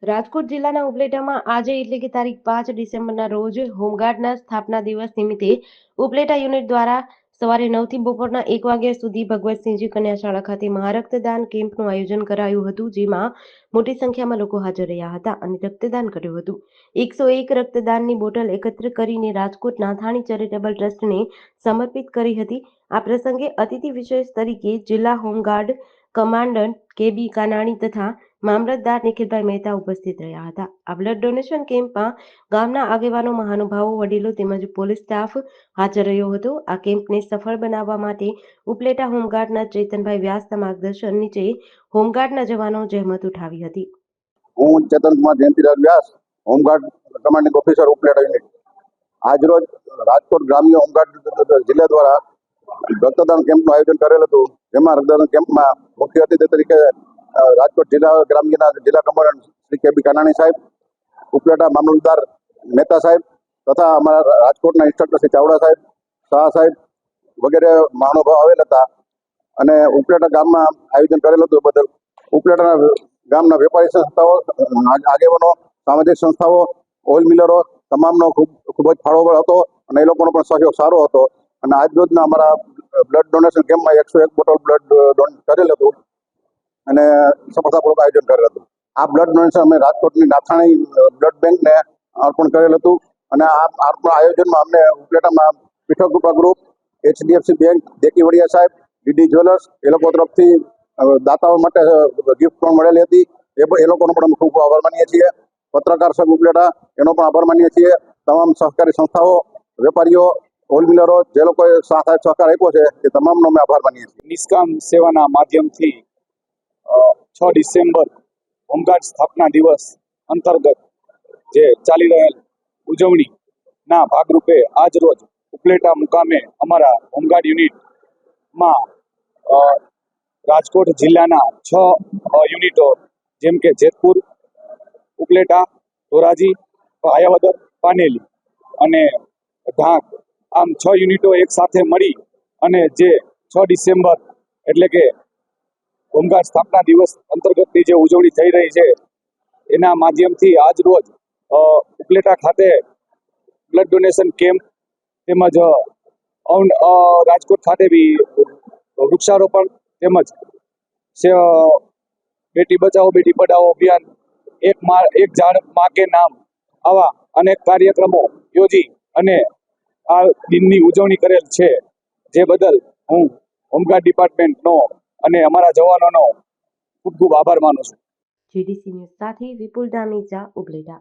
રાજકોટ જિલ્લાના ઉપલેટામાં આજે એટલે કે તારીખ 5 ડિસેમ્બરના રોજ હોમગાર્ડના સ્થાપના દિવસ નિમિત્તે ઉપલેટા યુનિટ દ્વારા સવારે 9 થી બપોરના 1 વાગ્યા સુધી ભગવતસિંહજી કન્યા શાળા ખાતે મહારક્તદાન કેમ્પનું આયોજન કરાયું હતું, જેમાં મોટી સંખ્યામાં લોકો હાજર રહ્યા હતા અને રક્તદાન કર્યું હતું. 101 રક્તદાનની બોટલ એકત્ર કરીને રાજકોટ નાથાણી ચેરિટેબલ ટ્રસ્ટને સમર્પિત કરી હતી. આ પ્રસંગે અતિથિ વિશેષ તરીકે જિલ્લા હોમગાર્ડ કમાન્ડન્ટ કેબી કાનાણી તથા મામલતદાર નિખિલભાઈ મહેતા ઉપસ્થિત રહ્યા હતા. આ બ્લડ ડોનેશન કેમ્પમાં ગામના આગેવાનો, મહાનુભાવો, વડીલો તેમજ પોલીસ સ્ટાફ હાજર રહ્યો હતો. આ કેમ્પને સફળ બનાવવા માટે ઉપલેટા હોમગાર્ડના ચેતનભાઈ વ્યાસના માર્ગદર્શન નીચે હોમગાર્ડના જવાનો જહેમત ઉઠાવી હતી. હું Chetankumar Jayantilal Vyas, home guard commanding officer Upleta unit. આજરોજ રાજકોટ ગ્રામ્ય હોમગાર્ડ જિલ્લા દ્વારા રક્તદાન કેમ્પનું આયોજન કરેલ હતું, જેમાં રક્તદાન કેમ્પમાં મુખ્ય અતિથિ તરીકે રાજકોટ જિલ્લા ગ્રામ્યના જિલ્લા કમાન્ડન્ટ શ્રી કેબી કાનાણી સાહેબ, ઉપલેટા મામલતદાર મહેતા સાહેબ તથા અમારા રાજકોટના ઇન્સ્પેક્ટર શ્રી ચાવડા સાહેબ, શાહ સાહેબ વગેરે મહાનુભાવ આવેલ હતા. અને ઉપલેટા ગામમાં આયોજન કરેલું હતું બદલ ઉપલેટાના ગામના વેપારી સંસ્થાઓ, આગેવાનો, સામાજિક સંસ્થાઓ, ઓઇલ મિલરો તમામનો ખૂબ જ ફાળો હતો અને એ લોકોનો પણ સહયોગ સારો હતો. અને આજ રોજના અમારા બ્લડ ડોનેશન કેમ્પમાં 101 બોટલ બ્લડ ડોનેટ કરેલ હતું અને સફળતાપૂર્વક આયોજન કરેલ હતું. આ બ્લડ ડોનેશન અમે રાજકોટની નાથાણી બ્લડ બેંકને અર્પણ કરેલ હતું. અને આ આયોજનમાં અમને ઉપલેટામાં પીઠક કૃપા ગ્રુપ, HDFC બેંક, દેકીવડિયા સાહેબ, ડીડી જ્વેલર્સ એ લોકો તરફથી દાતાઓ માટે ગિફ્ટ પણ મળેલી હતી. એ લોકોનો પણ અમે ખૂબ આભાર માનીએ છીએ. પત્રકાર સંઘ ઉપલેટા એનો પણ આભાર માનીએ છીએ. તમામ સહકારી સંસ્થાઓ, વેપારીઓ, ઓઇલ મિલરો જે લોકોએ સાથ સહકાર આપ્યો છે એ તમામનો અમે આભાર માનીએ છીએ. નિષ્કામ સેવાના માધ્યમથી 6 ડિસેમ્બર હોમગાર્ડ સ્થાપના દિવસ અંતર્ગત જે ચાલી રહેલ ઉજવણીના ભાગરૂપે આજ રોજ ઉપલેટા મુકામે અમારા હોમગાર્ડ યુનિટમાં રાજકોટ જિલ્લાના 6 યુનિટો જેમ કે જેતપુર, ઉપલેટા, ધોરાજી, ભાયાવદર, પાનેલી અને ઢાંક, આમ 6 યુનિટો એક સાથે મળી અને જે 6 ડિસેમ્બર એટલે કે હોમગાર્ડ સ્થાપના દિવસ અંતર્ગતની જે ઉજવણી થઈ રહી છે એના માધ્યમથી આજ રોજ ઉપલેટા ખાતે બ્લડ ડોનેશન કેમ્પ તેમજ રાજકોટ ખાતે બી વૃક્ષારોપણ તેમજ બેટી બચાવો બેટી પઢાઓ અભિયાન, એક ઝાડ માં કે નામ, આવા અનેક કાર્યક્રમો યોજી અને આ દિનની ઉજવણી કરેલ છે. જે બદલ હું હોમગાર્ડ ડિપાર્ટમેન્ટનો અને અમારા જવાનોનો ખૂબ ખૂબ આભાર માનું છું. GDC ન્યૂઝ સાથે વિપુલ દામેજા, ઉપલેટા.